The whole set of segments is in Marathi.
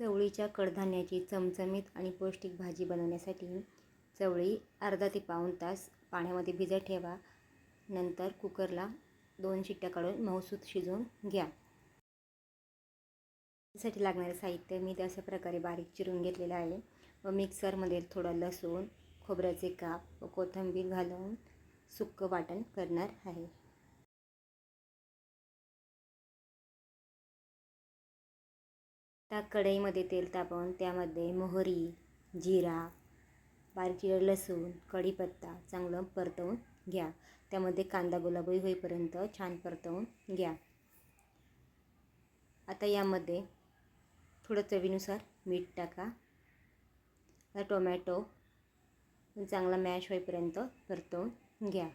चवळीच्या कडधान्याची चमचमीत आणि पौष्टिक भाजी बनवण्यासाठी चवळी अर्धा ते पाऊण तास पाण्यामध्ये भिजत ठेवा. नंतर कुकरला 2 शिट्ट्या काढून मऊसूत शिजवून घ्या. त्यासाठी लागणारे साहित्य मी अशा प्रकारे बारीक चिरून घेतलेलं आहे व मिक्सरमध्ये थोडं लसूण, खोबऱ्याचे काप व कोथिंबीर घालून सुक्कं वाटण करणार आहे. त्या कढईमध्ये तेल तापवून त्यामध्ये मोहरी, जिरा, बारीक चिरलेलं लसूण, कढीपत्ता चांगलं परतवून घ्या. त्यामध्ये कांदा गुलाबी होईपर्यंत छान परतवून घ्या. आता यामध्ये थोडं चवीनुसार मीठ टाका. आता टोमॅटो चांगला मॅश होईपर्यंत परतवून घ्या.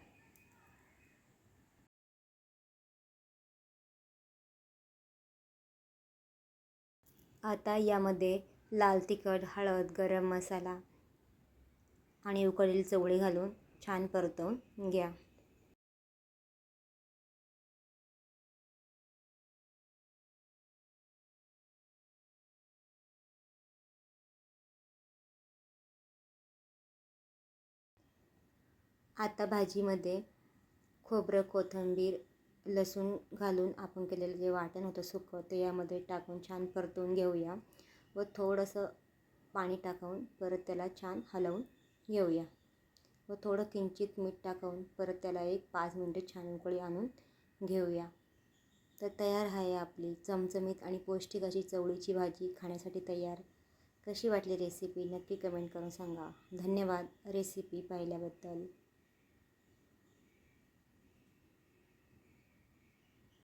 आता यामध्ये लाल तिखट, हळद, गरम मसाला आणि उकळलेली चवळी घालून छान परतवून घ्या. आता भाजीमध्ये खोबरं, कोथिंबीर, लसूण घालून आपण केलेलं जे वाटण होतं सुकं ते यामध्ये टाकून छान परतवून घेऊया व थोडंसं पाणी टाकून परत त्याला छान हलवून घेऊया व थोडं किंचित मीठ टाकून परत त्याला 5 मिनिटे छान उकळी आणून घेऊया. तर तयार आहे आपली चमचमीत आणि पौष्टिक अशी चवळीची भाजी खाण्यासाठी तयार. कशी वाटली रेसिपी नक्की कमेंट करून सांगा. धन्यवाद रेसिपी पाहिल्याबद्दल.